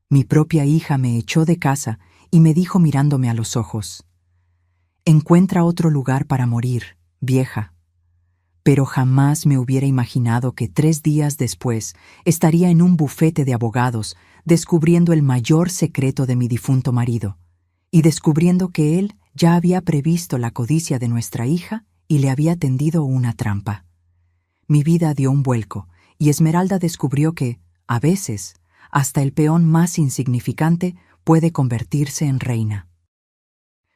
Mi propia hija me echó de casa y me dijo mirándome a los ojos: «Encuentra otro lugar para morir, vieja». Pero jamás me hubiera imaginado que 3 días después estaría en un bufete de abogados descubriendo el mayor secreto de mi difunto marido y descubriendo que él ya había previsto la codicia de nuestra hija y le había tendido una trampa. Mi vida dio un vuelco y Esmeralda descubrió que, a veces, hasta el peón más insignificante puede convertirse en reina.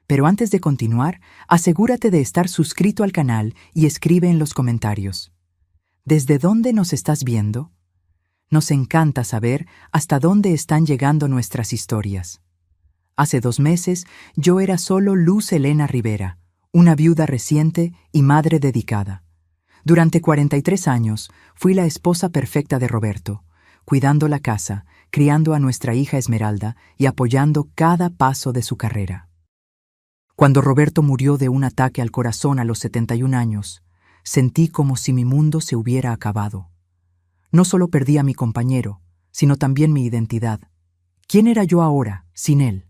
Pero antes de continuar, asegúrate de estar suscrito al canal y escribe en los comentarios: ¿desde dónde nos estás viendo? Nos encanta saber hasta dónde están llegando nuestras historias. Hace 2 meses yo era solo Luz Helena Rivera, una viuda reciente y madre dedicada. Durante 43 años fui la esposa perfecta de Roberto, cuidando la casa, criando a nuestra hija Esmeralda y apoyando cada paso de su carrera. Cuando Roberto murió de un ataque al corazón a los 71 años, sentí como si mi mundo se hubiera acabado. No solo perdí a mi compañero, sino también mi identidad. ¿Quién era yo ahora, sin él?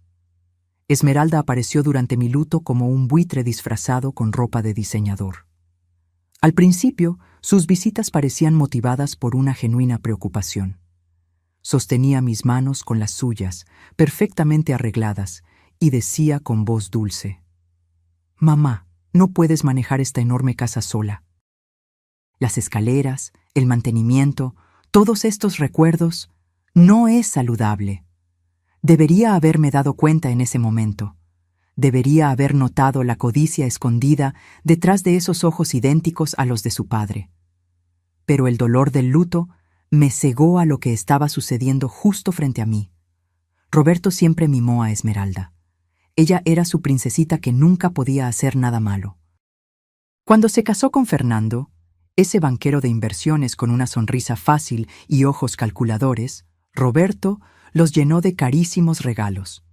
Esmeralda apareció durante mi luto como un buitre disfrazado con ropa de diseñador. Al principio, sus visitas parecían motivadas por una genuina preocupación. Sostenía mis manos con las suyas, perfectamente arregladas, y decía con voz dulce: «Mamá, no puedes manejar esta enorme casa sola. Las escaleras, el mantenimiento, todos estos recuerdos, no es saludable. Debería haberme dado cuenta en ese momento. Debería haber notado la codicia escondida detrás de esos ojos idénticos a los de su padre. Pero el dolor del luto me cegó a lo que estaba sucediendo justo frente a mí. Roberto siempre mimó a Esmeralda. Ella era su princesita que nunca podía hacer nada malo. Cuando se casó con Fernando, ese banquero de inversiones con una sonrisa fácil y ojos calculadores, Roberto los llenó de carísimos regalos.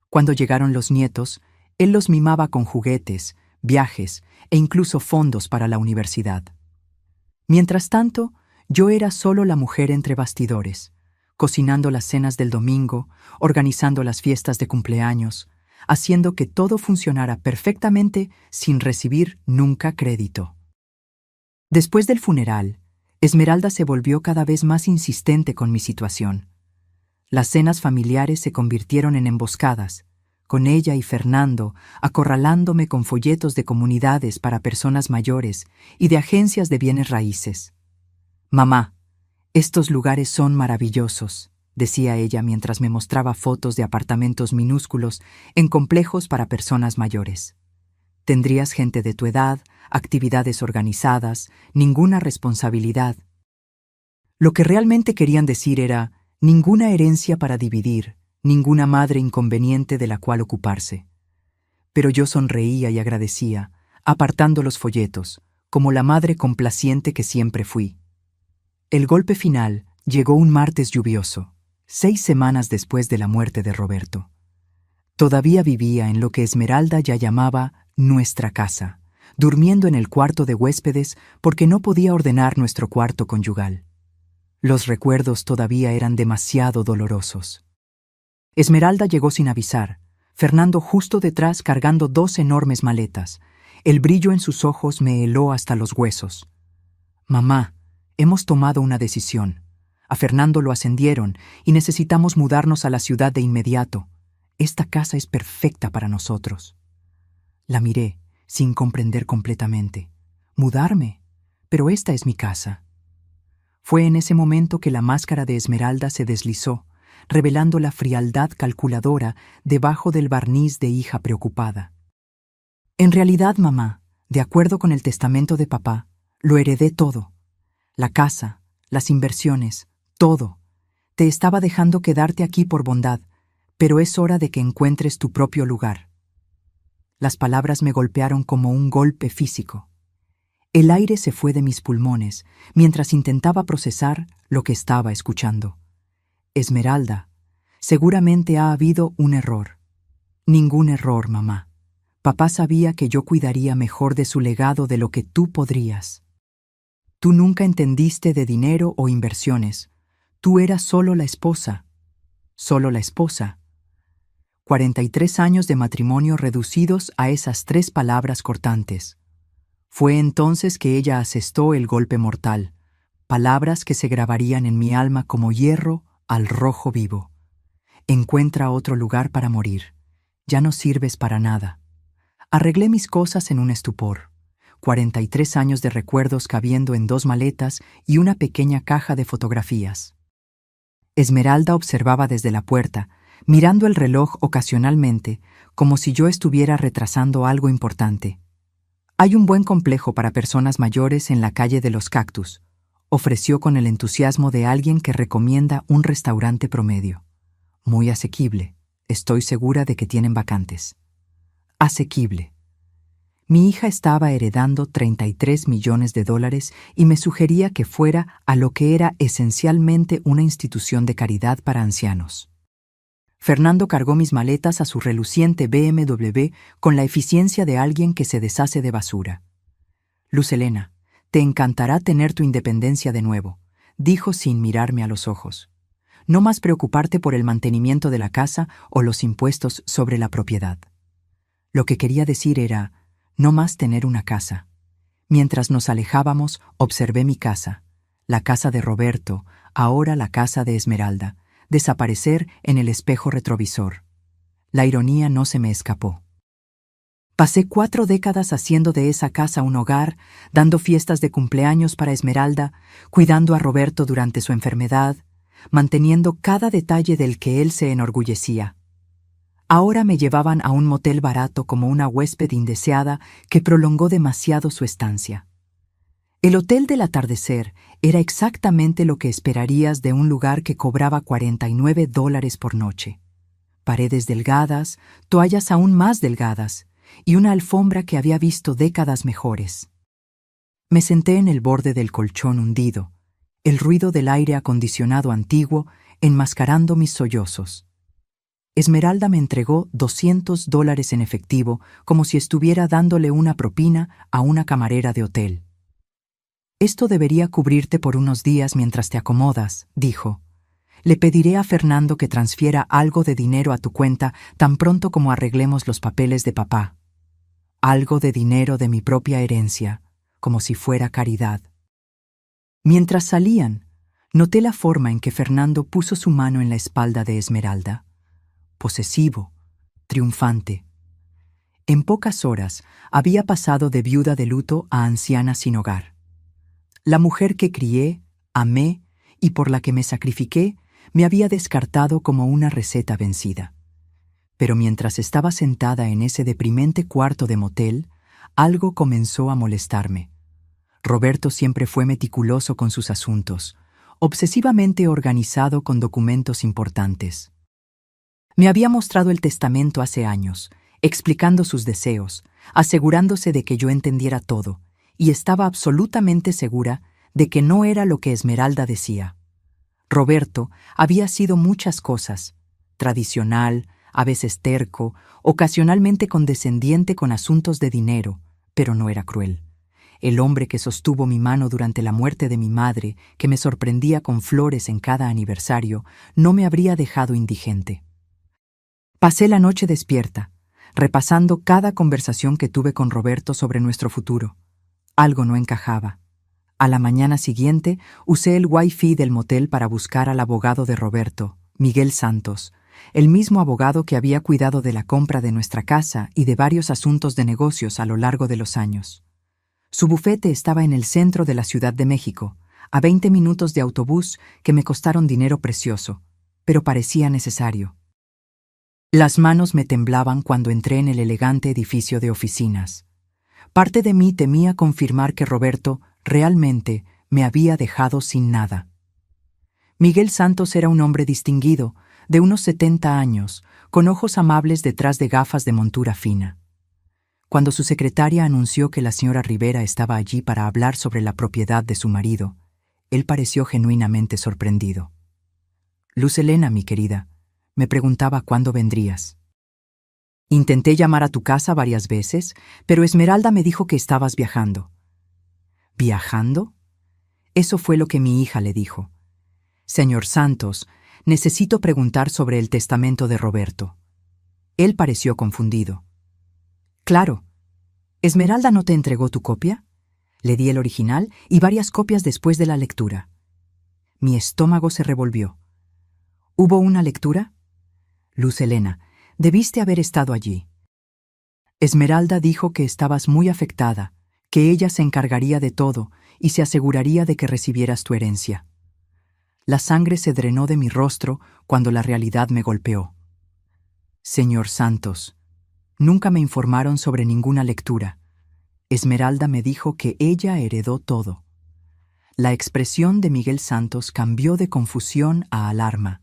Cuando llegaron los nietos, él los mimaba con juguetes, viajes e incluso fondos para la universidad. Mientras tanto, yo era solo la mujer entre bastidores, cocinando las cenas del domingo, organizando las fiestas de cumpleaños, haciendo que todo funcionara perfectamente sin recibir nunca crédito. Después del funeral, Esmeralda se volvió cada vez más insistente con mi situación. Las cenas familiares se convirtieron en emboscadas, con ella y Fernando acorralándome con folletos de comunidades para personas mayores y de agencias de bienes raíces. «Mamá, estos lugares son maravillosos», decía ella mientras me mostraba fotos de apartamentos minúsculos en complejos para personas mayores. «Tendrías gente de tu edad, actividades organizadas, ninguna responsabilidad». Lo que realmente querían decir era: ninguna herencia para dividir, ninguna madre inconveniente de la cual ocuparse. Pero yo sonreía y agradecía, apartando los folletos, como la madre complaciente que siempre fui. El golpe final llegó un martes lluvioso, 6 semanas después de la muerte de Roberto. Todavía vivía en lo que Esmeralda ya llamaba nuestra casa, durmiendo en el cuarto de huéspedes porque no podía ordenar nuestro cuarto conyugal. Los recuerdos todavía eran demasiado dolorosos. Esmeralda llegó sin avisar, Fernando justo detrás cargando 2 enormes maletas. El brillo en sus ojos me heló hasta los huesos. «Mamá, hemos tomado una decisión. A Fernando lo ascendieron y necesitamos mudarnos a la ciudad de inmediato. Esta casa es perfecta para nosotros». La miré, sin comprender completamente. «¿Mudarme? Pero esta es mi casa». Fue en ese momento que la máscara de Esmeralda se deslizó, revelando la frialdad calculadora debajo del barniz de hija preocupada. «En realidad, mamá, de acuerdo con el testamento de papá, lo heredé todo. La casa, las inversiones, todo. Te estaba dejando quedarte aquí por bondad, pero es hora de que encuentres tu propio lugar». Las palabras me golpearon como un golpe físico. El aire se fue de mis pulmones mientras intentaba procesar lo que estaba escuchando. «Esmeralda, seguramente ha habido un error». «Ningún error, mamá. Papá sabía que yo cuidaría mejor de su legado de lo que tú podrías. Tú nunca entendiste de dinero o inversiones. Tú eras solo la esposa». solo la esposa. 43 años de matrimonio reducidos a esas 3 palabras cortantes. Fue entonces que ella asestó el golpe mortal, palabras que se grabarían en mi alma como hierro al rojo vivo. Encuentra otro lugar para morir. Ya no sirves para nada. Arreglé mis cosas en un estupor. 43 años de recuerdos cabiendo en 2 maletas y una pequeña caja de fotografías. Esmeralda observaba desde la puerta, mirando el reloj ocasionalmente, como si yo estuviera retrasando algo importante. Hay un buen complejo para personas mayores en la calle de los Cactus, ofreció con el entusiasmo de alguien que recomienda un restaurante promedio. Muy asequible. Estoy segura de que tienen vacantes. Asequible. Mi hija estaba heredando $33 millones y me sugería que fuera a lo que era esencialmente una institución de caridad para ancianos. Fernando cargó mis maletas a su reluciente BMW con la eficiencia de alguien que se deshace de basura. Luz Helena, te encantará tener tu independencia de nuevo, dijo sin mirarme a los ojos. No más preocuparte por el mantenimiento de la casa o los impuestos sobre la propiedad. Lo que quería decir era, no más tener una casa. Mientras nos alejábamos, observé mi casa, la casa de Roberto, ahora la casa de Esmeralda, desaparecer en el espejo retrovisor. La ironía no se me escapó. Pasé 4 décadas haciendo de esa casa un hogar, dando fiestas de cumpleaños para Esmeralda, cuidando a Roberto durante su enfermedad, manteniendo cada detalle del que él se enorgullecía. Ahora me llevaban a un motel barato como una huésped indeseada que prolongó demasiado su estancia. El hotel del atardecer era exactamente lo que esperarías de un lugar que cobraba $49 por noche. Paredes delgadas, toallas aún más delgadas y una alfombra que había visto décadas mejores. Me senté en el borde del colchón hundido, el ruido del aire acondicionado antiguo enmascarando mis sollozos. Esmeralda me entregó $200 en efectivo como si estuviera dándole una propina a una camarera de hotel. Esto debería cubrirte por unos días mientras te acomodas, dijo. Le pediré a Fernando que transfiera algo de dinero a tu cuenta tan pronto como arreglemos los papeles de papá. Algo de dinero de mi propia herencia, como si fuera caridad. Mientras salían, noté la forma en que Fernando puso su mano en la espalda de Esmeralda. Posesivo, triunfante. En pocas horas había pasado de viuda de luto a anciana sin hogar. La mujer que crié, amé y por la que me sacrifiqué me había descartado como una receta vencida. Pero mientras estaba sentada en ese deprimente cuarto de motel, algo comenzó a molestarme. Roberto siempre fue meticuloso con sus asuntos, obsesivamente organizado con documentos importantes. Me había mostrado el testamento hace años, explicando sus deseos, asegurándose de que yo entendiera todo, y estaba absolutamente segura de que no era lo que Esmeralda decía. Roberto había sido muchas cosas: tradicional, a veces terco, ocasionalmente condescendiente con asuntos de dinero, pero no era cruel. El hombre que sostuvo mi mano durante la muerte de mi madre, que me sorprendía con flores en cada aniversario, no me habría dejado indigente. Pasé la noche despierta, repasando cada conversación que tuve con Roberto sobre nuestro futuro. Algo no encajaba. A la mañana siguiente, usé el Wi-Fi del motel para buscar al abogado de Roberto, Miguel Santos, el mismo abogado que había cuidado de la compra de nuestra casa y de varios asuntos de negocios a lo largo de los años. Su bufete estaba en el centro de la Ciudad de México, a 20 minutos de autobús que me costaron dinero precioso, pero parecía necesario. Las manos me temblaban cuando entré en el elegante edificio de oficinas. Parte de mí temía confirmar que Roberto realmente me había dejado sin nada. Miguel Santos era un hombre distinguido, de unos 70 años, con ojos amables detrás de gafas de montura fina. Cuando su secretaria anunció que la señora Rivera estaba allí para hablar sobre la propiedad de su marido, él pareció genuinamente sorprendido. Luz Helena, mi querida, me preguntaba cuándo vendrías. Intenté llamar a tu casa varias veces, pero Esmeralda me dijo que estabas viajando. ¿Viajando? Eso fue lo que mi hija le dijo. Señor Santos, Necesito preguntar sobre el testamento de Roberto. Él pareció confundido. Claro. ¿Esmeralda no te entregó tu copia? Le di el original y varias copias después de la lectura. Mi estómago se revolvió. ¿Hubo una lectura? Luz Helena, debiste haber estado allí. Esmeralda dijo que estabas muy afectada, que ella se encargaría de todo y se aseguraría de que recibieras tu herencia. La sangre se drenó de mi rostro cuando la realidad me golpeó. Señor Santos, nunca me informaron sobre ninguna lectura. Esmeralda me dijo que ella heredó todo. La expresión de Miguel Santos cambió de confusión a alarma.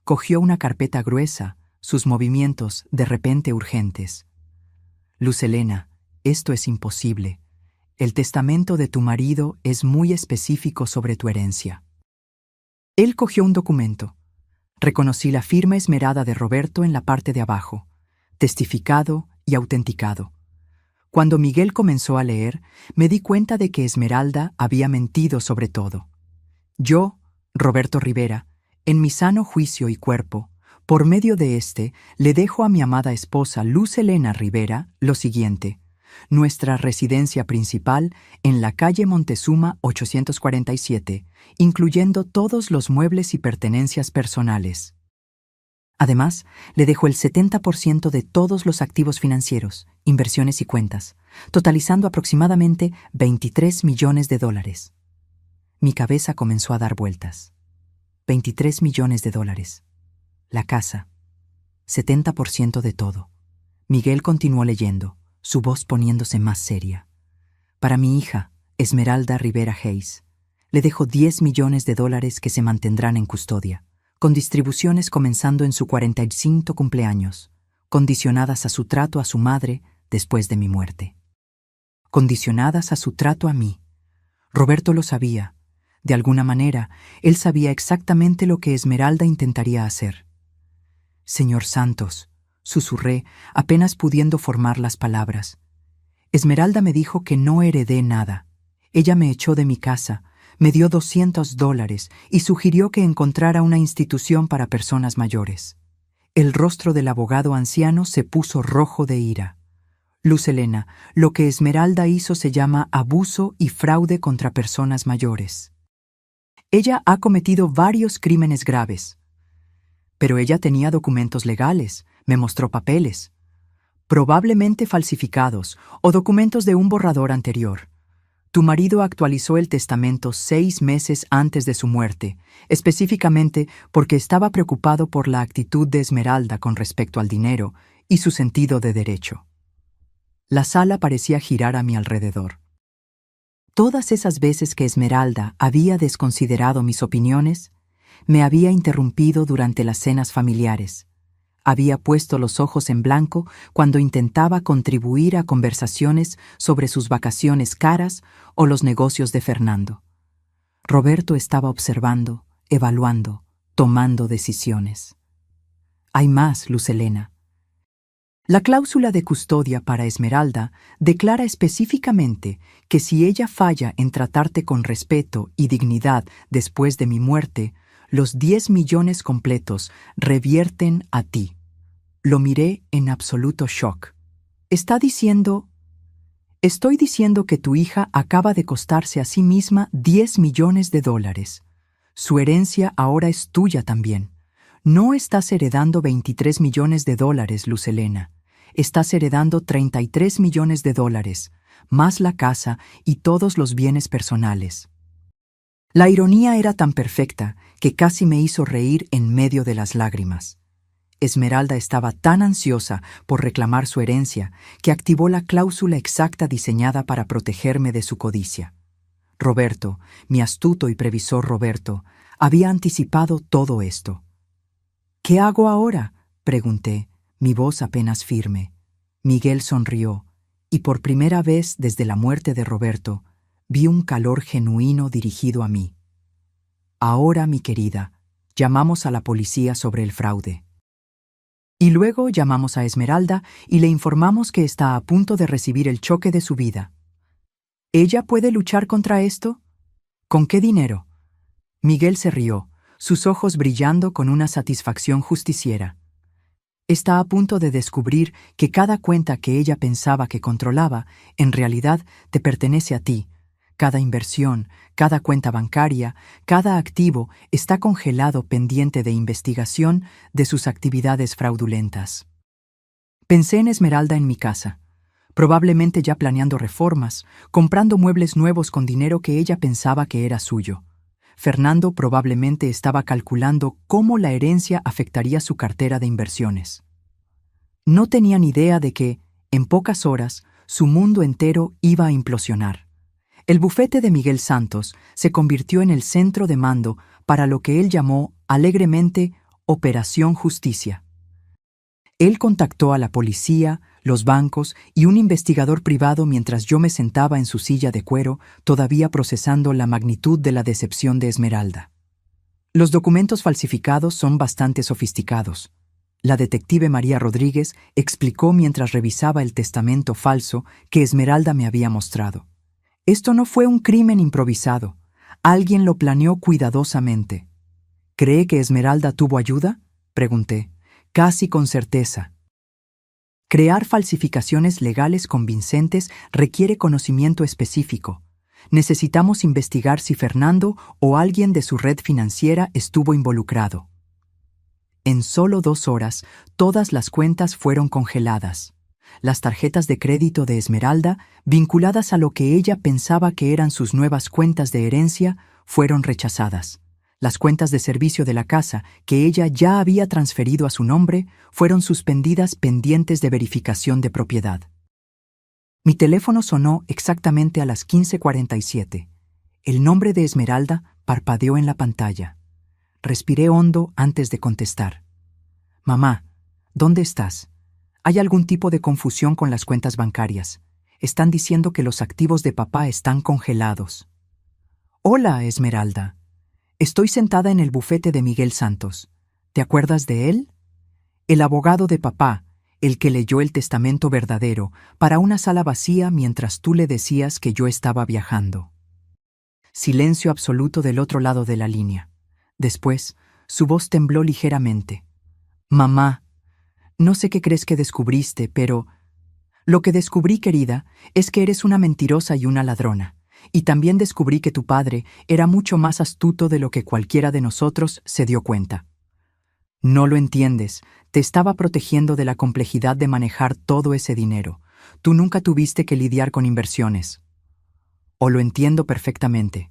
Cogió una carpeta gruesa, sus movimientos de repente urgentes. Luz Helena, esto es imposible. El testamento de tu marido es muy específico sobre tu herencia. Él cogió un documento. Reconocí la firma esmerada de Roberto en la parte de abajo, testificado y autenticado. Cuando Miguel comenzó a leer, me di cuenta de que Esmeralda había mentido sobre todo. Yo, Roberto Rivera, en mi sano juicio y cuerpo, por medio de este, le dejo a mi amada esposa Luz Helena Rivera lo siguiente: nuestra residencia principal en la calle Montezuma 847, incluyendo todos los muebles y pertenencias personales. Además, le dejo el 70% de todos los activos financieros, inversiones y cuentas, totalizando aproximadamente $23 millones. Mi cabeza comenzó a dar vueltas. $23 millones. La casa. 70% de todo. Miguel continuó leyendo, su voz poniéndose más seria. Para mi hija, Esmeralda Rivera Hayes, le dejo $10 millones que se mantendrán en custodia, con distribuciones comenzando en su 45 cumpleaños, condicionadas a su trato a su madre después de mi muerte. Condicionadas a su trato a mí. Roberto lo sabía. De alguna manera, él sabía exactamente lo que Esmeralda intentaría hacer. Señor Santos, susurré, apenas pudiendo formar las palabras. Esmeralda me dijo que no heredé nada. Ella me echó de mi casa, me dio $200 y sugirió que encontrara una institución para personas mayores. El rostro del abogado anciano se puso rojo de ira. Luz Helena, lo que Esmeralda hizo se llama abuso y fraude contra personas mayores. Ella ha cometido varios crímenes graves. Pero ella tenía documentos legales, me mostró papeles, probablemente falsificados o documentos de un borrador anterior. Tu marido actualizó el testamento 6 meses antes de su muerte, específicamente porque estaba preocupado por la actitud de Esmeralda con respecto al dinero y su sentido de derecho. La sala parecía girar a mi alrededor. Todas esas veces que Esmeralda había desconsiderado mis opiniones, me había interrumpido durante las cenas familiares. Había puesto los ojos en blanco cuando intentaba contribuir a conversaciones sobre sus vacaciones caras o los negocios de Fernando. Roberto estaba observando, evaluando, tomando decisiones. Hay más, Luz Helena. La cláusula de custodia para Esmeralda declara específicamente que si ella falla en tratarte con respeto y dignidad después de mi muerte, los 10 millones completos revierten a ti. Lo miré en absoluto shock. Estoy diciendo que tu hija acaba de costarse a sí misma $10 millones. Su herencia ahora es tuya también. No estás heredando $23 millones, Luz Helena. Estás heredando $33 millones, más la casa y todos los bienes personales. La ironía era tan perfecta que casi me hizo reír en medio de las lágrimas. Esmeralda estaba tan ansiosa por reclamar su herencia que activó la cláusula exacta diseñada para protegerme de su codicia. Roberto, mi astuto y previsor Roberto, había anticipado todo esto. ¿Qué hago ahora?, pregunté, mi voz apenas firme. Miguel sonrió, y por primera vez desde la muerte de Roberto, vi un calor genuino dirigido a mí. Ahora, mi querida, llamamos a la policía sobre el fraude. Y luego llamamos a Esmeralda y le informamos que está a punto de recibir el choque de su vida. ¿Ella puede luchar contra esto? ¿Con qué dinero? Miguel se rió. sus ojos brillando con una satisfacción justiciera. Está a punto de descubrir que cada cuenta que ella pensaba que controlaba, en realidad te pertenece a ti. Cada inversión, cada cuenta bancaria, cada activo está congelado pendiente de investigación de sus actividades fraudulentas. Pensé en Esmeralda en mi casa, probablemente ya planeando reformas, comprando muebles nuevos con dinero que ella pensaba que era suyo. Fernando probablemente estaba calculando cómo la herencia afectaría su cartera de inversiones. No tenía ni idea de que, en pocas horas, su mundo entero iba a implosionar. El bufete de Miguel Santos se convirtió en el centro de mando para lo que él llamó alegremente Operación Justicia. Él contactó a la policía, los bancos y un investigador privado mientras yo me sentaba en su silla de cuero, todavía procesando la magnitud de la decepción de Esmeralda. Los documentos falsificados son bastante sofisticados. La detective María Rodríguez explicó mientras revisaba el testamento falso que Esmeralda me había mostrado. Esto no fue un crimen improvisado. Alguien lo planeó cuidadosamente. ¿Cree que Esmeralda tuvo ayuda?, pregunté, casi con certeza. Crear falsificaciones legales convincentes requiere conocimiento específico. Necesitamos investigar si Fernando o alguien de su red financiera estuvo involucrado. En solo 2 horas, todas las cuentas fueron congeladas. Las tarjetas de crédito de Esmeralda, vinculadas a lo que ella pensaba que eran sus nuevas cuentas de herencia, fueron rechazadas. Las cuentas de servicio de la casa, que ella ya había transferido a su nombre, fueron suspendidas pendientes de verificación de propiedad. Mi teléfono sonó exactamente a las 15:47. El nombre de Esmeralda parpadeó en la pantalla. Respiré hondo antes de contestar. Mamá, ¿dónde estás? Hay algún tipo de confusión con las cuentas bancarias. Están diciendo que los activos de papá están congelados. Hola, Esmeralda. Estoy sentada en el bufete de Miguel Santos. ¿Te acuerdas de él? El abogado de papá, el que leyó el testamento verdadero para una sala vacía mientras tú le decías que yo estaba viajando. Silencio absoluto del otro lado de la línea. Después, su voz tembló ligeramente. Mamá, no sé qué crees que descubriste, pero... Lo que descubrí, querida, es que eres una mentirosa y una ladrona. Y también descubrí que tu padre era mucho más astuto de lo que cualquiera de nosotros se dio cuenta. No lo entiendes, te estaba protegiendo de la complejidad de manejar todo ese dinero. Tú nunca tuviste que lidiar con inversiones. O lo entiendo perfectamente.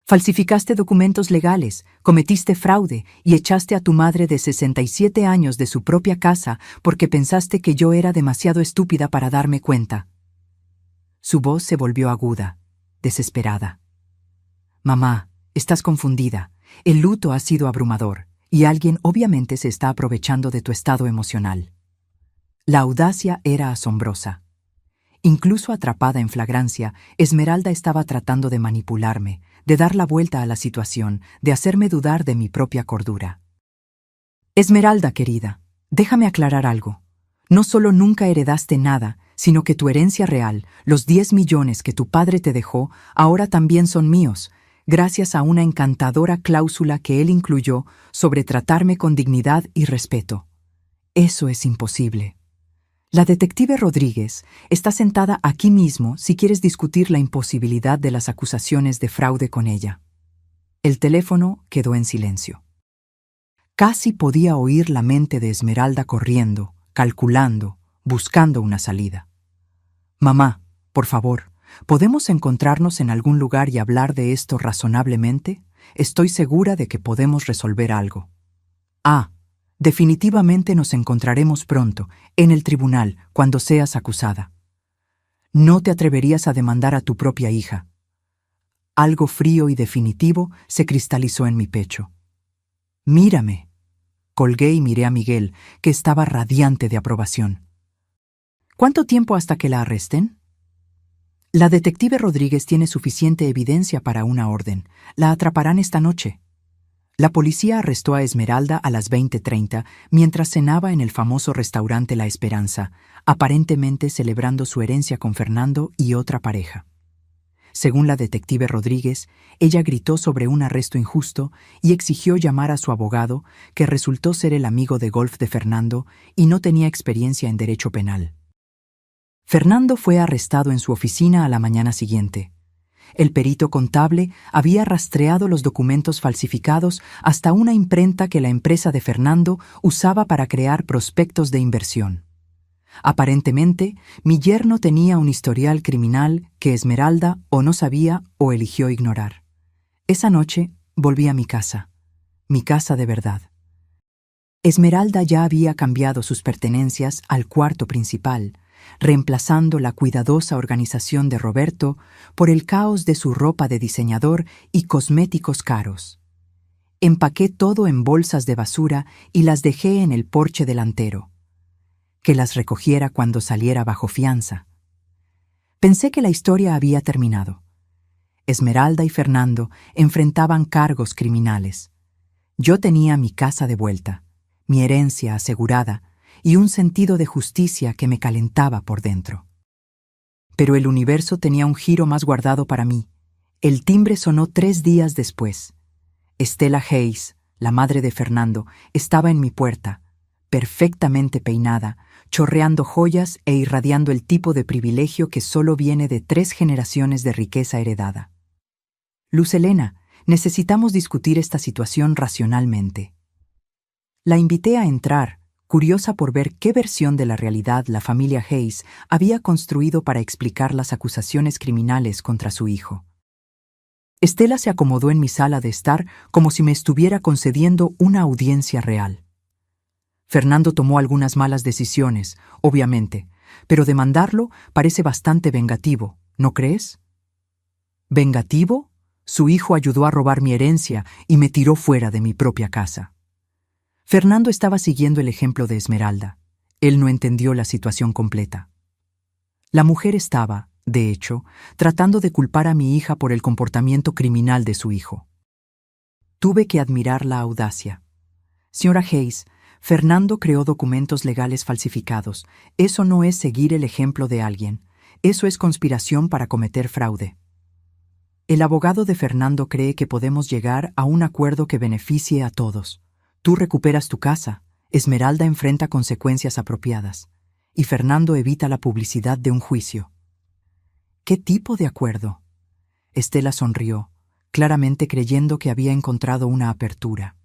Falsificaste documentos legales, cometiste fraude y echaste a tu madre de 67 años de su propia casa porque pensaste que yo era demasiado estúpida para darme cuenta. Su voz se volvió aguda, desesperada. Mamá, estás confundida. El luto ha sido abrumador y alguien obviamente se está aprovechando de tu estado emocional. La audacia era asombrosa. Incluso atrapada en flagrancia, Esmeralda estaba tratando de manipularme, de dar la vuelta a la situación, de hacerme dudar de mi propia cordura. Esmeralda, querida, déjame aclarar algo. No solo nunca heredaste nada, sino que tu herencia real, los 10 millones que tu padre te dejó, ahora también son míos, gracias a una encantadora cláusula que él incluyó sobre tratarme con dignidad y respeto. Eso es imposible. La detective Rodríguez está sentada aquí mismo si quieres discutir la imposibilidad de las acusaciones de fraude con ella. El teléfono quedó en silencio. Casi podía oír la mente de Esmeralda corriendo, calculando, buscando una salida. Mamá, por favor, ¿podemos encontrarnos en algún lugar y hablar de esto razonablemente? Estoy segura de que podemos resolver algo. Definitivamente nos encontraremos pronto, en el tribunal, cuando seas acusada. No te atreverías a demandar a tu propia hija. Algo frío y definitivo se cristalizó en mi pecho. Mírame. Colgué y miré a Miguel, que estaba radiante de aprobación. ¿Cuánto tiempo hasta que la arresten? La detective Rodríguez tiene suficiente evidencia para una orden. La atraparán esta noche. La policía arrestó a Esmeralda a las 20:30 mientras cenaba en el famoso restaurante La Esperanza, aparentemente celebrando su herencia con Fernando y otra pareja. Según la detective Rodríguez, ella gritó sobre un arresto injusto y exigió llamar a su abogado, que resultó ser el amigo de golf de Fernando y no tenía experiencia en derecho penal. Fernando fue arrestado en su oficina a la mañana siguiente. El perito contable había rastreado los documentos falsificados hasta una imprenta que la empresa de Fernando usaba para crear prospectos de inversión. Aparentemente, mi yerno tenía un historial criminal que Esmeralda o no sabía o eligió ignorar. Esa noche volví a mi casa de verdad. Esmeralda ya había cambiado sus pertenencias al cuarto principal, reemplazando la cuidadosa organización de Roberto por el caos de su ropa de diseñador y cosméticos caros. Empaqué todo en bolsas de basura y las dejé en el porche delantero. Que las recogiera cuando saliera bajo fianza. Pensé que la historia había terminado. Esmeralda y Fernando enfrentaban cargos criminales. Yo tenía mi casa de vuelta, mi herencia asegurada y un sentido de justicia que me calentaba por dentro. Pero el universo tenía un giro más guardado para mí. El timbre sonó 3 días después. Estela Hayes, la madre de Fernando, estaba en mi puerta, perfectamente peinada, chorreando joyas e irradiando el tipo de privilegio que solo viene de 3 generaciones de riqueza heredada. Luz Helena, necesitamos discutir esta situación racionalmente. La invité a entrar, curiosa por ver qué versión de la realidad la familia Hayes había construido para explicar las acusaciones criminales contra su hijo. Estela se acomodó en mi sala de estar como si me estuviera concediendo una audiencia real. Fernando tomó algunas malas decisiones, obviamente, pero demandarlo parece bastante vengativo, ¿no crees? ¿Vengativo? Su hijo ayudó a robar mi herencia y me tiró fuera de mi propia casa. Fernando estaba siguiendo el ejemplo de Esmeralda. Él no entendió la situación completa. La mujer estaba, de hecho, tratando de culpar a mi hija por el comportamiento criminal de su hijo. Tuve que admirar la audacia. Señora Hayes, Fernando creó documentos legales falsificados. Eso no es seguir el ejemplo de alguien. Eso es conspiración para cometer fraude. El abogado de Fernando cree que podemos llegar a un acuerdo que beneficie a todos. Tú recuperas tu casa, Esmeralda enfrenta consecuencias apropiadas, y Fernando evita la publicidad de un juicio. ¿Qué tipo de acuerdo? Estela sonrió, claramente creyendo que había encontrado una apertura.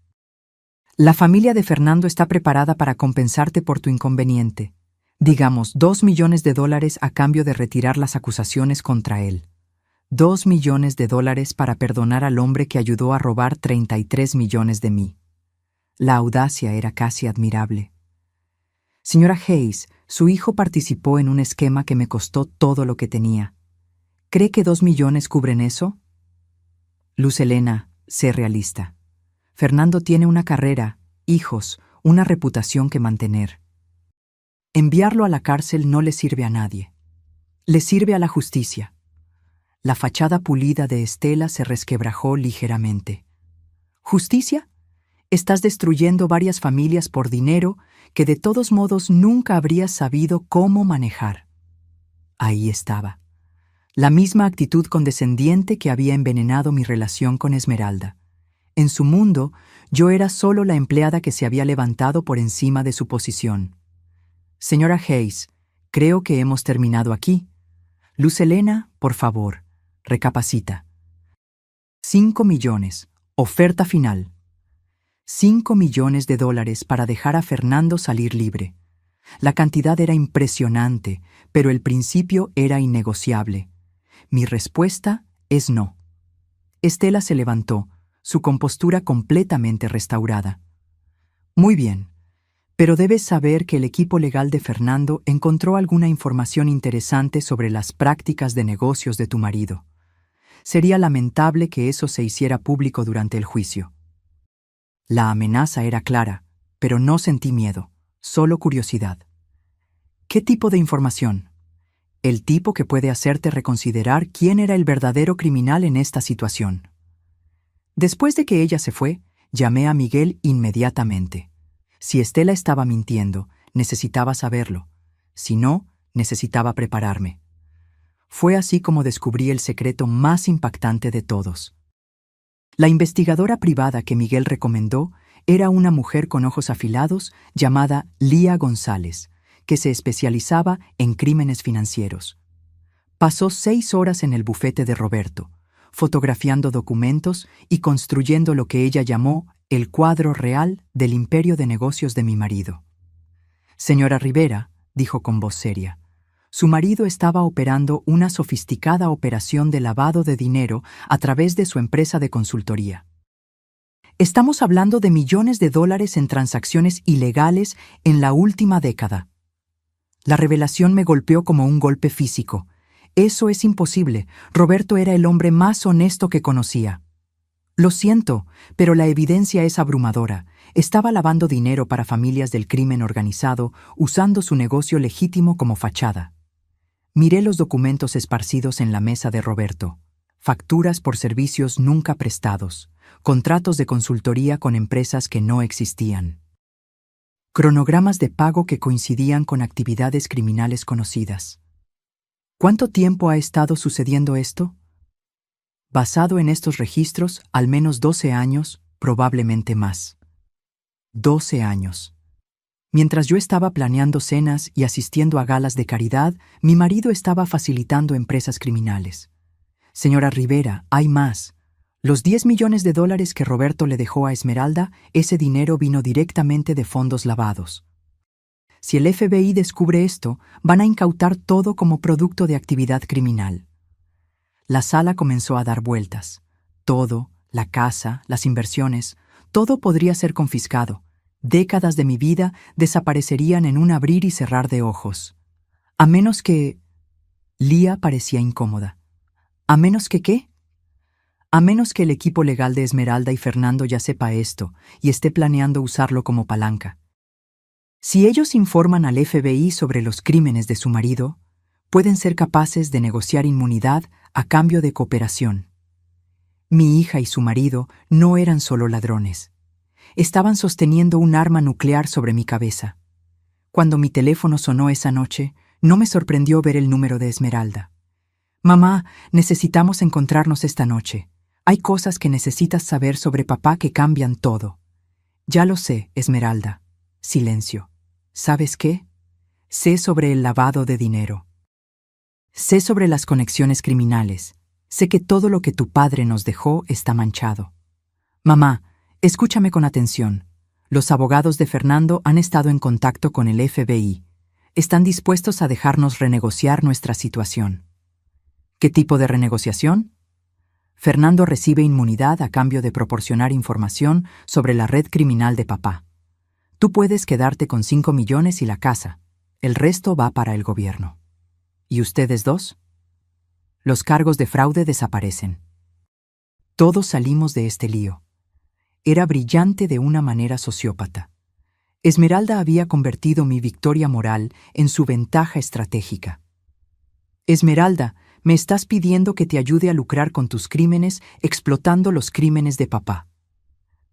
La familia de Fernando está preparada para compensarte por tu inconveniente. Digamos, $2 millones a cambio de retirar las acusaciones contra él. $2 millones para perdonar al hombre que ayudó a robar 33 millones de mí. La audacia era casi admirable. Señora Hayes, su hijo participó en un esquema que me costó todo lo que tenía. ¿Cree que 2 millones cubren eso? Luz Helena, sé realista. Fernando tiene una carrera, hijos, una reputación que mantener. Enviarlo a la cárcel no le sirve a nadie. Le sirve a la justicia. La fachada pulida de Estela se resquebrajó ligeramente. ¿Justicia? Estás destruyendo varias familias por dinero que de todos modos nunca habrías sabido cómo manejar. Ahí estaba. La misma actitud condescendiente que había envenenado mi relación con Esmeralda. En su mundo, yo era solo la empleada que se había levantado por encima de su posición. Señora Hayes, creo que hemos terminado aquí. Luz Helena, por favor, recapacita. 5 millones, oferta final. $5 millones para dejar a Fernando salir libre. La cantidad era impresionante, pero el principio era innegociable. Mi respuesta es no. Estela se levantó, su compostura completamente restaurada. Muy bien, pero debes saber que el equipo legal de Fernando encontró alguna información interesante sobre las prácticas de negocios de tu marido. Sería lamentable que eso se hiciera público durante el juicio. La amenaza era clara, pero no sentí miedo, solo curiosidad. ¿Qué tipo de información? El tipo que puede hacerte reconsiderar quién era el verdadero criminal en esta situación. Después de que ella se fue, llamé a Miguel inmediatamente. Si Estela estaba mintiendo, necesitaba saberlo. Si no, necesitaba prepararme. Fue así como descubrí el secreto más impactante de todos. La investigadora privada que Miguel recomendó era una mujer con ojos afilados llamada Lía González, que se especializaba en crímenes financieros. Pasó 6 horas en el bufete de Roberto, fotografiando documentos y construyendo lo que ella llamó el cuadro real del imperio de negocios de mi marido. Señora Rivera, dijo con voz seria, su marido estaba operando una sofisticada operación de lavado de dinero a través de su empresa de consultoría. Estamos hablando de millones de dólares en transacciones ilegales en la última década. La revelación me golpeó como un golpe físico. Eso es imposible. Roberto era el hombre más honesto que conocía. Lo siento, pero la evidencia es abrumadora. Estaba lavando dinero para familias del crimen organizado, usando su negocio legítimo como fachada. Miré los documentos esparcidos en la mesa de Roberto. Facturas por servicios nunca prestados, contratos de consultoría con empresas que no existían. Cronogramas de pago que coincidían con actividades criminales conocidas. ¿Cuánto tiempo ha estado sucediendo esto? Basado en estos registros, al menos 12 años, probablemente más. 12 años. Mientras yo estaba planeando cenas y asistiendo a galas de caridad, mi marido estaba facilitando empresas criminales. Señora Rivera, hay más. Los 10 millones de dólares que Roberto le dejó a Esmeralda, ese dinero vino directamente de fondos lavados. Si el FBI descubre esto, van a incautar todo como producto de actividad criminal. La sala comenzó a dar vueltas. Todo, la casa, las inversiones, todo podría ser confiscado. Décadas de mi vida desaparecerían en un abrir y cerrar de ojos. A menos que... Lía parecía incómoda. ¿A menos que qué? A menos que el equipo legal de Esmeralda y Fernando ya sepa esto y esté planeando usarlo como palanca. Si ellos informan al FBI sobre los crímenes de su marido, pueden ser capaces de negociar inmunidad a cambio de cooperación. Mi hija y su marido no eran solo ladrones. Estaban sosteniendo un arma nuclear sobre mi cabeza. Cuando mi teléfono sonó esa noche, no me sorprendió ver el número de Esmeralda. Mamá, necesitamos encontrarnos esta noche. Hay cosas que necesitas saber sobre papá que cambian todo. Ya lo sé, Esmeralda. Silencio. ¿Sabes qué? Sé sobre el lavado de dinero. Sé sobre las conexiones criminales. Sé que todo lo que tu padre nos dejó está manchado. Mamá, escúchame con atención. Los abogados de Fernando han estado en contacto con el FBI. Están dispuestos a dejarnos renegociar nuestra situación. ¿Qué tipo de renegociación? Fernando recibe inmunidad a cambio de proporcionar información sobre la red criminal de papá. Tú puedes quedarte con 5 millones y la casa. El resto va para el gobierno. ¿Y ustedes dos? Los cargos de fraude desaparecen. Todos salimos de este lío. Era brillante de una manera sociópata. Esmeralda había convertido mi victoria moral en su ventaja estratégica. Esmeralda, me estás pidiendo que te ayude a lucrar con tus crímenes explotando los crímenes de papá.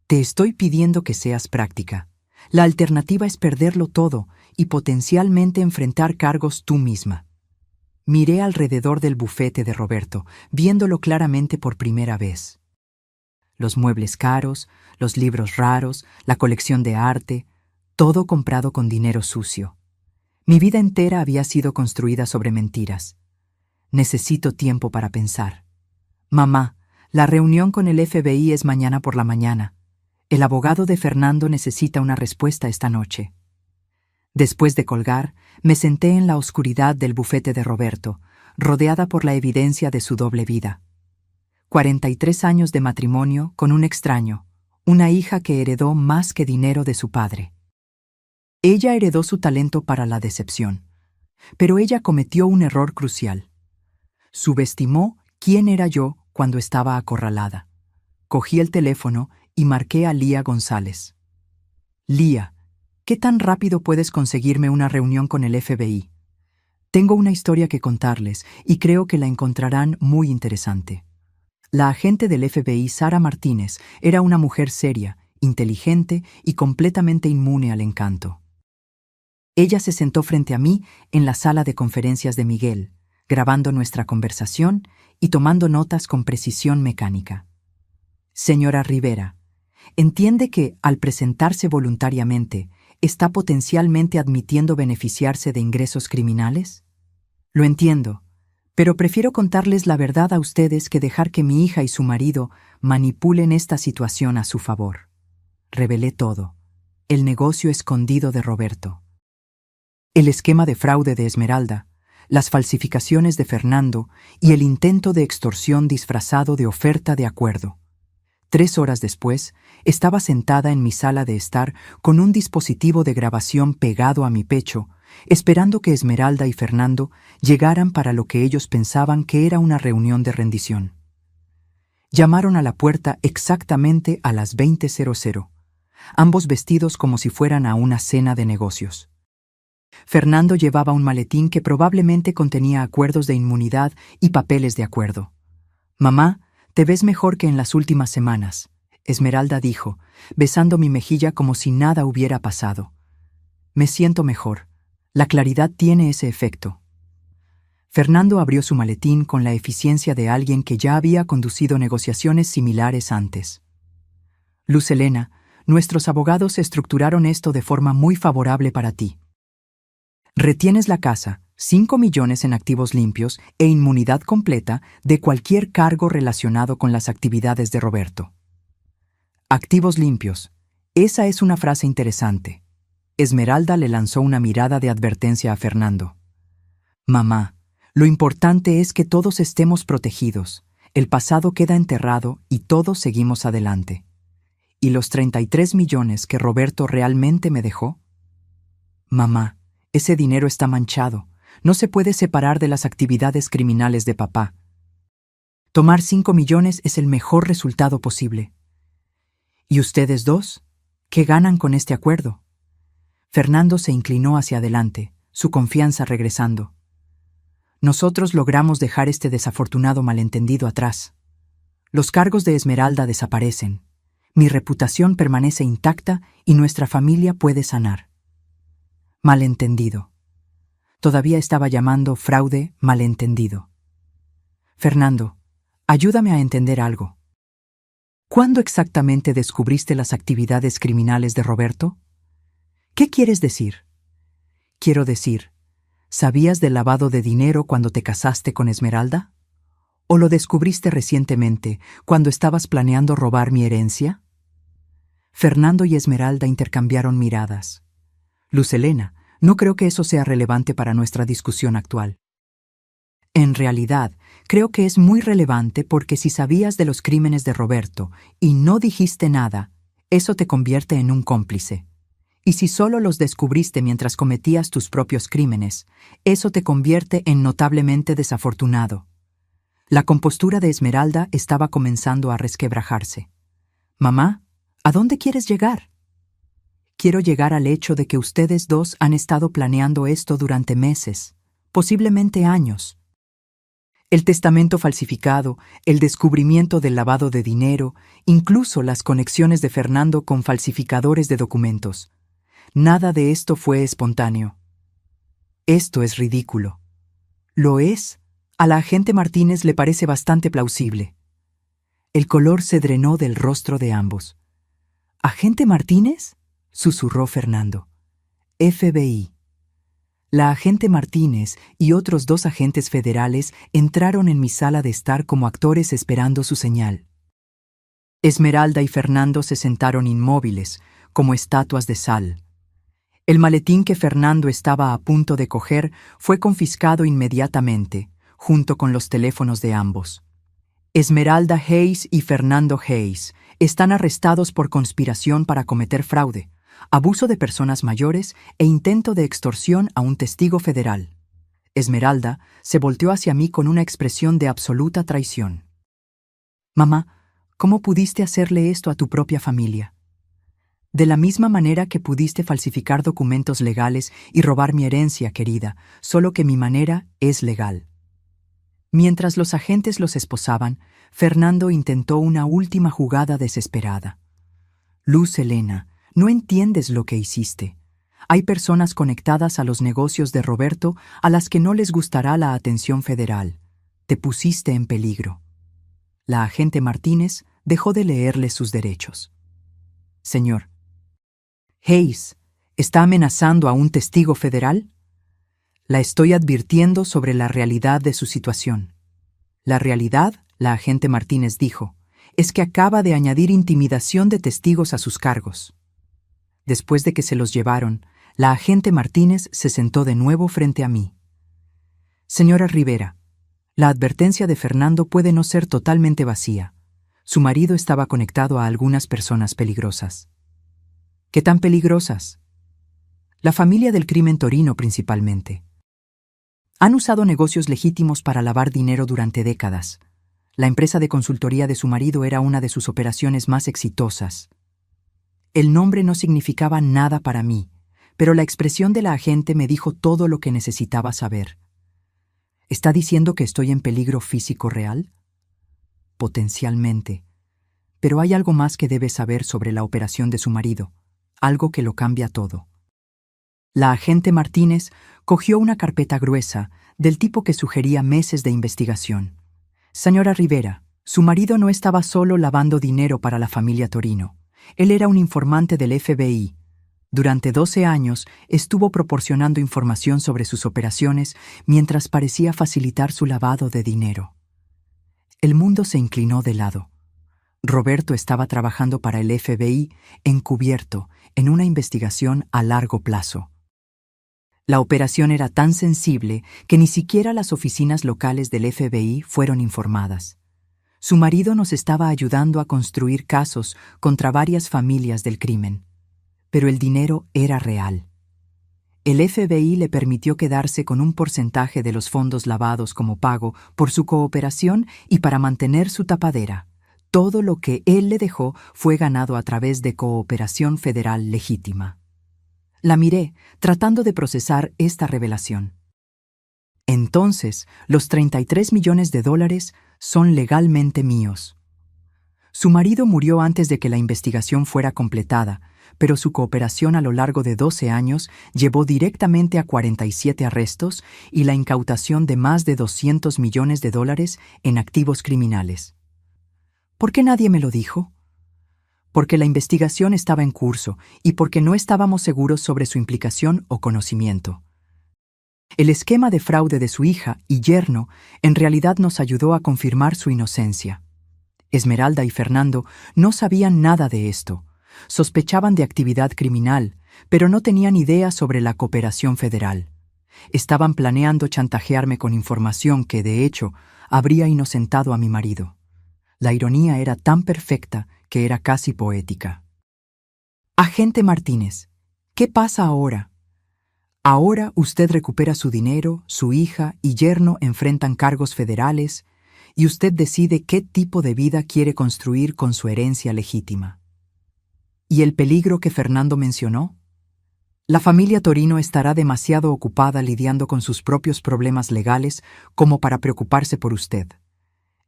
Te estoy pidiendo que seas práctica. La alternativa es perderlo todo y potencialmente enfrentar cargos tú misma. Miré alrededor del bufete de Roberto, viéndolo claramente por primera vez. Los muebles caros, los libros raros, la colección de arte, todo comprado con dinero sucio. Mi vida entera había sido construida sobre mentiras. Necesito tiempo para pensar. Mamá, la reunión con el FBI es mañana por la mañana. El abogado de Fernando necesita una respuesta esta noche. Después de colgar, me senté en la oscuridad del bufete de Roberto, rodeada por la evidencia de su doble vida. 43 años de matrimonio con un extraño, una hija que heredó más que dinero de su padre. Ella heredó su talento para la decepción, pero ella cometió un error crucial. Subestimó quién era yo cuando estaba acorralada. Cogí el teléfono y marqué a Lía González. Lía, ¿qué tan rápido puedes conseguirme una reunión con el FBI? Tengo una historia que contarles y creo que la encontrarán muy interesante. La agente del FBI, Sara Martínez, era una mujer seria, inteligente y completamente inmune al encanto. Ella se sentó frente a mí en la sala de conferencias de Miguel, grabando nuestra conversación y tomando notas con precisión mecánica. Señora Rivera, entiende que, al presentarse voluntariamente, está potencialmente admitiendo beneficiarse de ingresos criminales? Lo entiendo, pero prefiero contarles la verdad a ustedes que dejar que mi hija y su marido manipulen esta situación a su favor. Revelé todo. El negocio escondido de Roberto. El esquema de fraude de Esmeralda, las falsificaciones de Fernando y el intento de extorsión disfrazado de oferta de acuerdo. 3 horas después, estaba sentada en mi sala de estar con un dispositivo de grabación pegado a mi pecho, esperando que Esmeralda y Fernando llegaran para lo que ellos pensaban que era una reunión de rendición. Llamaron a la puerta exactamente a las 20:00, ambos vestidos como si fueran a una cena de negocios. Fernando llevaba un maletín que probablemente contenía acuerdos de inmunidad y papeles de acuerdo. «Mamá, te ves mejor que en las últimas semanas», Esmeralda dijo, besando mi mejilla como si nada hubiera pasado. «Me siento mejor. La claridad tiene ese efecto». Fernando abrió su maletín con la eficiencia de alguien que ya había conducido negociaciones similares antes. «Luz Helena, nuestros abogados estructuraron esto de forma muy favorable para ti. Retienes la casa, 5 millones en activos limpios e inmunidad completa de cualquier cargo relacionado con las actividades de Roberto». Activos limpios. Esa es una frase interesante. Esmeralda le lanzó una mirada de advertencia a Fernando. «Mamá, lo importante es que todos estemos protegidos. El pasado queda enterrado y todos seguimos adelante. ¿Y los 33 millones que Roberto realmente me dejó? Mamá, ese dinero está manchado. No se puede separar de las actividades criminales de papá. Tomar 5 millones es el mejor resultado posible. ¿Y ustedes dos? ¿Qué ganan con este acuerdo?» Fernando se inclinó hacia adelante, su confianza regresando. «Nosotros logramos dejar este desafortunado malentendido atrás. Los cargos de Esmeralda desaparecen. Mi reputación permanece intacta y nuestra familia puede sanar». Malentendido. Todavía estaba llamando fraude malentendido. «Fernando, ayúdame a entender algo. ¿Cuándo exactamente descubriste las actividades criminales de Roberto? ¿Qué quieres decir?» «Quiero decir, ¿sabías del lavado de dinero cuando te casaste con Esmeralda? ¿O lo descubriste recientemente, cuando estabas planeando robar mi herencia?» Fernando y Esmeralda intercambiaron miradas. «Luz Helena, no creo que eso sea relevante para nuestra discusión actual». «En realidad, creo que es muy relevante porque si sabías de los crímenes de Roberto y no dijiste nada, eso te convierte en un cómplice. Y si solo los descubriste mientras cometías tus propios crímenes, eso te convierte en notablemente desafortunado». La compostura de Esmeralda estaba comenzando a resquebrajarse. «Mamá, ¿a dónde quieres llegar?» «Quiero llegar al hecho de que ustedes dos han estado planeando esto durante meses, posiblemente años. El testamento falsificado, el descubrimiento del lavado de dinero, incluso las conexiones de Fernando con falsificadores de documentos. Nada de esto fue espontáneo. Esto es ridículo». «¿Lo es?» A la agente Martínez le parece bastante plausible. El color se drenó del rostro de ambos. «¿Agente Martínez?», susurró Fernando. «FBI». La agente Martínez y otros 2 agentes federales entraron en mi sala de estar como actores esperando su señal. Esmeralda y Fernando se sentaron inmóviles, como estatuas de sal. El maletín que Fernando estaba a punto de coger fue confiscado inmediatamente, junto con los teléfonos de ambos. Esmeralda Hayes y Fernando Hayes están arrestados por conspiración para cometer fraude, abuso de personas mayores e intento de extorsión a un testigo federal. Esmeralda se volteó hacia mí con una expresión de absoluta traición. «Mamá, ¿cómo pudiste hacerle esto a tu propia familia? De la misma manera que pudiste falsificar documentos legales y robar mi herencia, querida, solo que mi manera es legal». Mientras los agentes los esposaban, Fernando intentó una última jugada desesperada. «Luz Helena, no entiendes lo que hiciste. Hay personas conectadas a los negocios de Roberto a las que no les gustará la atención federal. Te pusiste en peligro. La agente Martínez dejó de leerle sus derechos. Señor, Hayes, ¿está amenazando a un testigo federal? La estoy advirtiendo sobre la realidad de su situación. La realidad, la agente Martínez dijo, es que acaba de añadir intimidación de testigos a sus cargos. Después de que se los llevaron, la agente Martínez se sentó de nuevo frente a mí. Señora Rivera, la advertencia de Fernando puede no ser totalmente vacía. Su marido estaba conectado a algunas personas peligrosas. ¿Qué tan peligrosas? La familia del crimen torino principalmente. Han usado negocios legítimos para lavar dinero durante décadas. La empresa de consultoría de su marido era una de sus operaciones más exitosas. El nombre no significaba nada para mí, pero la expresión de la agente me dijo todo lo que necesitaba saber. ¿Está diciendo que estoy en peligro físico real? Potencialmente. Pero hay algo más que debe saber sobre la operación de su marido, algo que lo cambia todo. La agente Martínez cogió una carpeta gruesa, del tipo que sugería meses de investigación. Señora Rivera, su marido no estaba solo lavando dinero para la familia Torino. Él era un informante del FBI. Durante 12 años estuvo proporcionando información sobre sus operaciones mientras parecía facilitar su lavado de dinero. El mundo se inclinó de lado. Roberto estaba trabajando para el FBI encubierto en una investigación a largo plazo. La operación era tan sensible que ni siquiera las oficinas locales del FBI fueron informadas. Su marido nos estaba ayudando a construir casos contra varias familias del crimen. Pero el dinero era real. El FBI le permitió quedarse con un porcentaje de los fondos lavados como pago por su cooperación y para mantener su tapadera. Todo lo que él le dejó fue ganado a través de cooperación federal legítima. La miré, tratando de procesar esta revelación. Entonces, los $33 millones son legalmente míos. Su marido murió antes de que la investigación fuera completada, pero su cooperación a lo largo de 12 años llevó directamente a 47 arrestos y la incautación de más de $200 millones en activos criminales. ¿Por qué nadie me lo dijo? Porque la investigación estaba en curso y porque no estábamos seguros sobre su implicación o conocimiento. El esquema de fraude de su hija y yerno en realidad nos ayudó a confirmar su inocencia. Esmeralda y Fernando no sabían nada de esto. Sospechaban de actividad criminal, pero no tenían idea sobre la cooperación federal. Estaban planeando chantajearme con información que, de hecho, habría inocentado a mi marido. La ironía era tan perfecta que era casi poética. Agente Martínez, ¿qué pasa ahora? Ahora usted recupera su dinero, su hija y yerno enfrentan cargos federales, y usted decide qué tipo de vida quiere construir con su herencia legítima. ¿Y el peligro que Fernando mencionó? La familia Torino estará demasiado ocupada lidiando con sus propios problemas legales como para preocuparse por usted.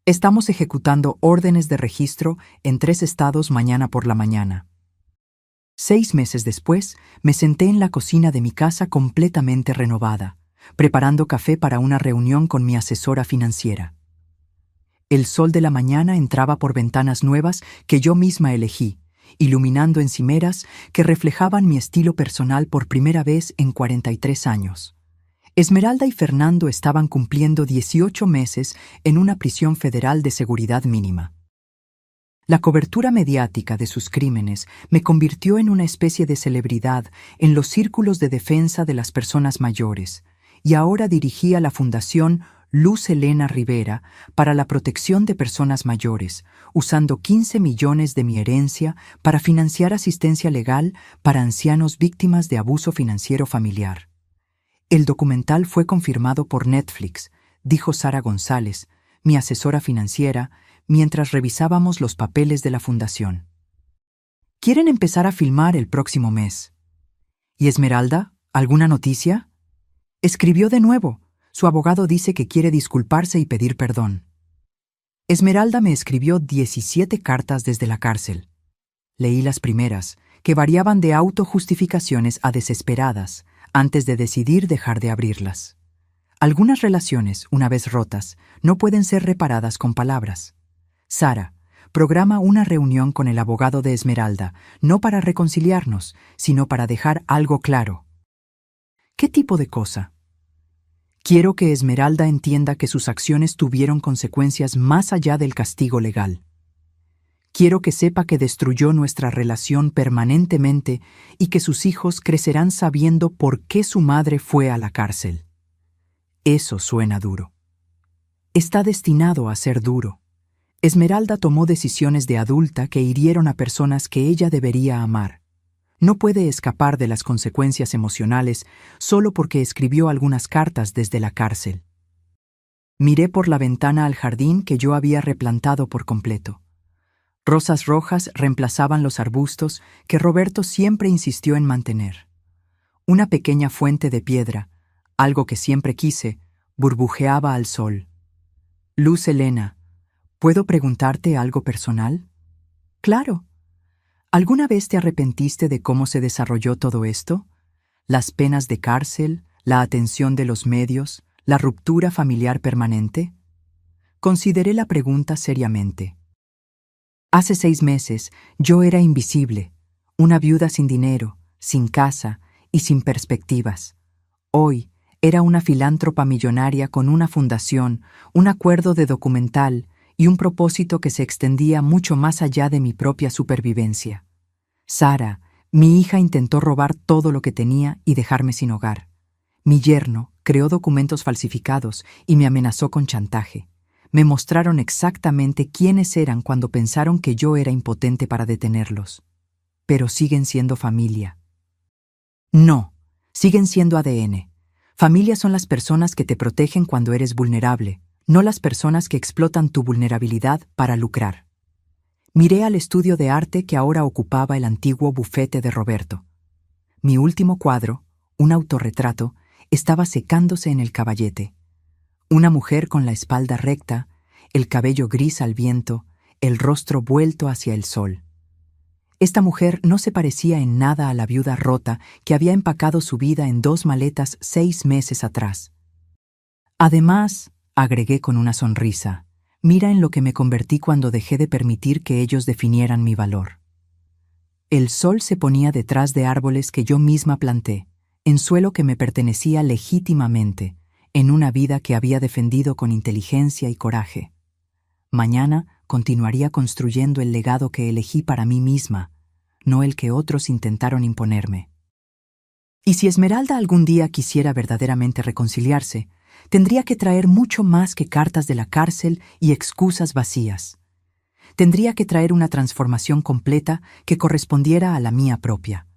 Estamos ejecutando órdenes de registro en 3 estados mañana por la mañana. 6 meses después, me senté en la cocina de mi casa completamente renovada, preparando café para una reunión con mi asesora financiera. El sol de la mañana entraba por ventanas nuevas que yo misma elegí, iluminando encimeras que reflejaban mi estilo personal por primera vez en 43 años. Esmeralda y Fernando estaban cumpliendo 18 meses en una prisión federal de seguridad mínima. La cobertura mediática de sus crímenes me convirtió en una especie de celebridad en los círculos de defensa de las personas mayores, y ahora dirigía la Fundación Luz Helena Rivera para la protección de personas mayores, usando 15 millones de mi herencia para financiar asistencia legal para ancianos víctimas de abuso financiero familiar. El documental fue confirmado por Netflix, dijo Sara González, mi asesora financiera, mientras revisábamos los papeles de la fundación. Quieren empezar a filmar el próximo mes. ¿Y Esmeralda? ¿Alguna noticia? Escribió de nuevo. Su abogado dice que quiere disculparse y pedir perdón. Esmeralda me escribió 17 cartas desde la cárcel. Leí las primeras, que variaban de autojustificaciones a desesperadas antes de decidir dejar de abrirlas. Algunas relaciones, una vez rotas, no pueden ser reparadas con palabras. Sara, programa una reunión con el abogado de Esmeralda, no para reconciliarnos, sino para dejar algo claro. ¿Qué tipo de cosa? Quiero que Esmeralda entienda que sus acciones tuvieron consecuencias más allá del castigo legal. Quiero que sepa que destruyó nuestra relación permanentemente y que sus hijos crecerán sabiendo por qué su madre fue a la cárcel. Eso suena duro. Está destinado a ser duro. Esmeralda tomó decisiones de adulta que hirieron a personas que ella debería amar. No puede escapar de las consecuencias emocionales solo porque escribió algunas cartas desde la cárcel. Miré por la ventana al jardín que yo había replantado por completo. Rosas rojas reemplazaban los arbustos que Roberto siempre insistió en mantener. Una pequeña fuente de piedra, algo que siempre quise, burbujeaba al sol. Luz Helena, ¿puedo preguntarte algo personal? Claro. ¿Alguna vez te arrepentiste de cómo se desarrolló todo esto? ¿Las penas de cárcel, la atención de los medios, la ruptura familiar permanente? Consideré la pregunta seriamente. Hace 6 meses yo era invisible, una viuda sin dinero, sin casa y sin perspectivas. Hoy era una filántropa millonaria con una fundación, un acuerdo de documental y un propósito que se extendía mucho más allá de mi propia supervivencia. Sara, mi hija, intentó robar todo lo que tenía y dejarme sin hogar. Mi yerno creó documentos falsificados y me amenazó con chantaje. Me mostraron exactamente quiénes eran cuando pensaron que yo era impotente para detenerlos. Pero siguen siendo familia. No, siguen siendo ADN. Familia son las personas que te protegen cuando eres vulnerable, no las personas que explotan tu vulnerabilidad para lucrar. Miré al estudio de arte que ahora ocupaba el antiguo bufete de Roberto. Mi último cuadro, un autorretrato, estaba secándose en el caballete. Una mujer con la espalda recta, el cabello gris al viento, el rostro vuelto hacia el sol. Esta mujer no se parecía en nada a la viuda rota que había empacado su vida en 2 maletas 6 meses atrás. Además, agregué con una sonrisa, mira en lo que me convertí cuando dejé de permitir que ellos definieran mi valor. El sol se ponía detrás de árboles que yo misma planté, en suelo que me pertenecía legítimamente, en una vida que había defendido con inteligencia y coraje. Mañana continuaría construyendo el legado que elegí para mí misma, no el que otros intentaron imponerme. Y si Esmeralda algún día quisiera verdaderamente reconciliarse, tendría que traer mucho más que cartas de la cárcel y excusas vacías. Tendría que traer una transformación completa que correspondiera a la mía propia.